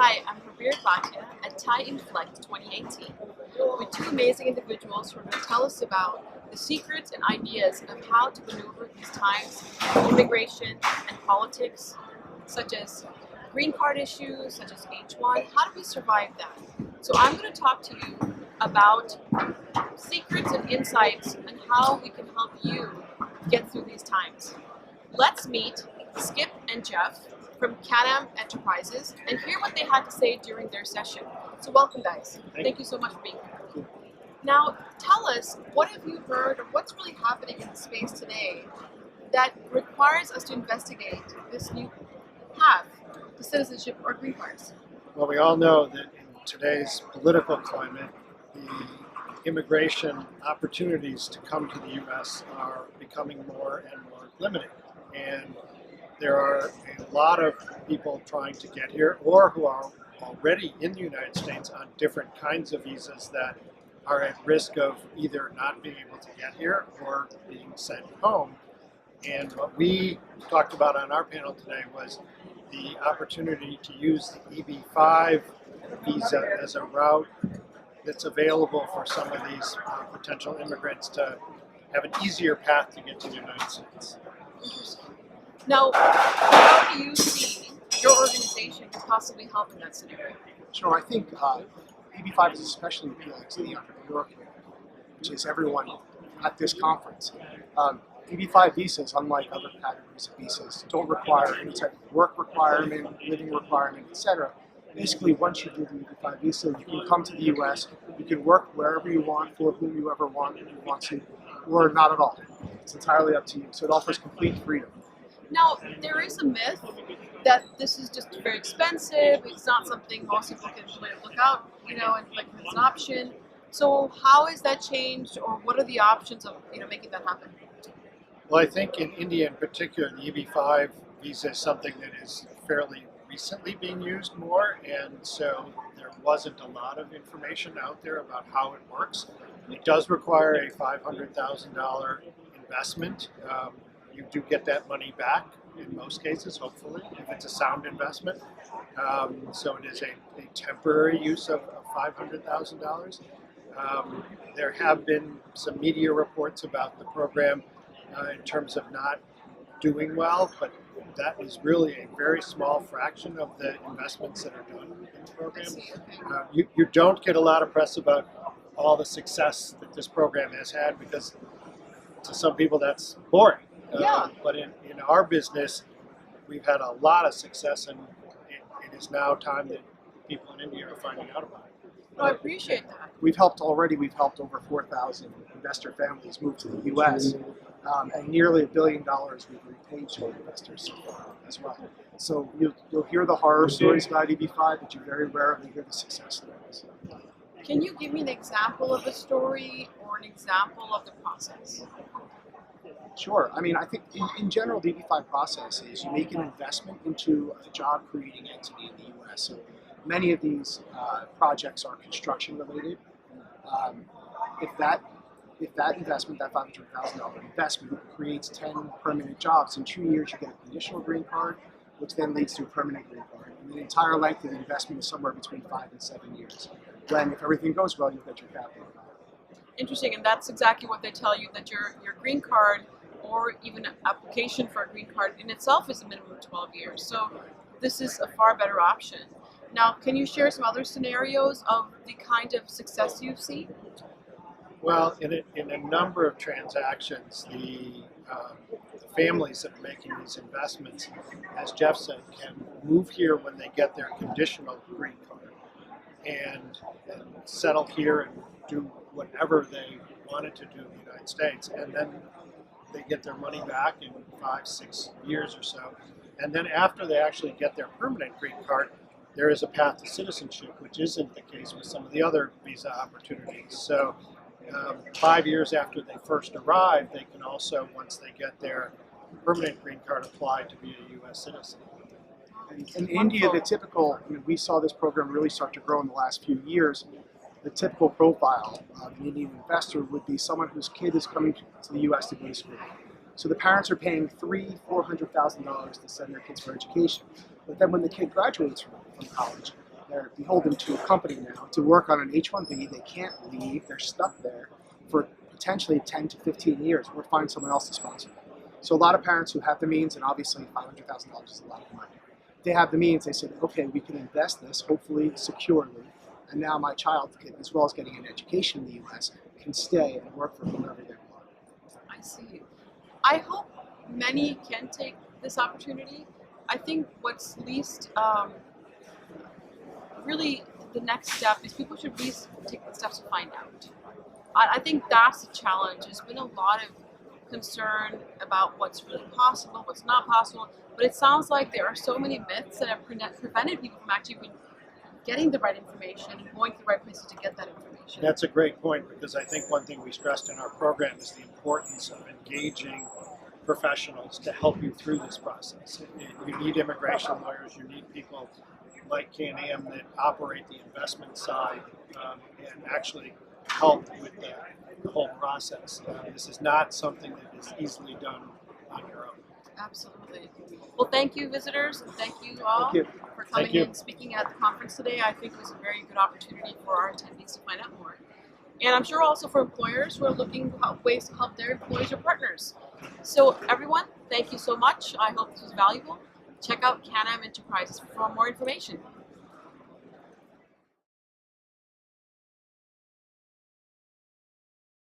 Hi, I'm Prabir Bhatia at Thai Inflect 2018 with two amazing individuals who are going to tell us about the secrets and ideas of how to maneuver these times of immigration and politics, such as green card issues, such as H1. How do we survive that? So I'm going to talk to you about secrets and insights and how we can help you get through these times. Let's meet Skip and Jeff from CanAm Enterprises and hear what they had to say during their session. So welcome, guys. Thank you so much for being here. Now, tell us, what have you heard or what's really happening in the space today that requires us to investigate this new path to citizenship or green cards? Well, we all know that in today's political climate, the immigration opportunities to come to the U.S. are becoming more and more limited. And there are a lot of people trying to get here or who are already in the United States on different kinds of visas that are at risk of either not being able to get here or being sent home. And what we talked about on our panel today was the opportunity to use the EB-5 visa as a route that's available for some of these potential immigrants to have an easier path to get to the United States. Now, how do you see your organization possibly helping that scenario? Sure, I think EB-5 is especially appealing to the entrepreneur community, which is everyone at this conference. EB-5 visas, unlike other categories of visas, don't require any type of work requirement, living requirement, etc. Basically, once you do the EB-5 visa, you can come to the U.S., you can work wherever you want, for whom you ever want, if you want to, or not at all. It's entirely up to you. So it offers complete freedom. Now, there is a myth that this is just very expensive. It's not something most people can really look out, and like it's an option. So how has that changed, or what are the options of making that happen? Well, I think in India in particular, the EB-5 visa is something that is fairly recently being used more, and so there wasn't a lot of information out there about how it works. It does require a $500,000 investment. You do get that money back in most cases, hopefully, if it's a sound investment. So it is a temporary use of $500,000. There have been some media reports about the program in terms of not doing well, but that is really a very small fraction of the investments that are done in the program. You don't get a lot of press about all the success that this program has had because to some people that's boring. But in our business, we've had a lot of success, and it is now time that people in India are finding out about it. Oh, I appreciate that. We've helped over 4,000 investor families move to the U.S., and nearly $1 billion we've repaid to investors so far as well. So you'll hear the horror stories about EB-5, but you very rarely hear the success stories. Can you give me an example of a story or an example of the process? Sure. I mean, I think in general, the EB-5 process is you make an investment into a job-creating entity in the U.S. So many of these projects are construction related. If that investment, that $500,000 investment, creates 10 permanent jobs, in 2 years you get a conditional green card, which then leads to a permanent green card. And the entire length of the investment is somewhere between 5 and 7 years. When, if everything goes well, you'll get your capital. Interesting, and that's exactly what they tell you, that your green card or even an application for a green card in itself is a minimum of 12 years. So this is a far better option. Now, can you share some other scenarios of the kind of success you've seen? Well, in a number of transactions, the families that are making these investments, as Jeff said, can move here when they get their conditional green card and settle here and do whatever they wanted to do in the United States, and then they get their money back in 5-6 years or so. And then after they actually get their permanent green card, there is a path to citizenship, which isn't the case with some of the other visa opportunities. So 5 years after they first arrive, they can also, once they get their permanent green card, apply to be a U.S. citizen. In India, the typical, we saw this program really start to grow in the last few years. The typical profile of an Indian investor would be someone whose kid is coming to the U.S. to go to school. So the parents are paying $300,000 to $400,000 to send their kids for education. But then when the kid graduates from college, they're beholden to a company now to work on an H-1B. They can't leave. They're stuck there for potentially 10 to 15 years or find someone else to sponsor them. So a lot of parents who have the means, and obviously $500,000 is a lot of money, they have the means, they said, okay, we can invest this, hopefully securely, and now my child, as well as getting an education in the U.S., can stay and work for whomever they want. I see. I hope many can take this opportunity. I think what's least really the next step is people should really take the steps to find out. I think that's the challenge. There's been a lot of concern about what's really possible, what's not possible, but it sounds like there are so many myths that have prevented people from actually even getting the right information and going to the right places to get that information. That's a great point, because I think one thing we stressed in our program is the importance of engaging professionals to help you through this process. You need immigration lawyers, you need people like CanAm that operate the investment side and actually help with the whole process. This is not something that is easily done on your own. Absolutely. Well, thank you, visitors, and thank you all Thank you. for coming Thank you. in and speaking at the conference today. I think it was a very good opportunity for our attendees to find out more. And I'm sure also for employers who are looking for ways to help their employees or partners. So everyone, thank you so much. I hope this was valuable. Check out CanAm Enterprises for more information.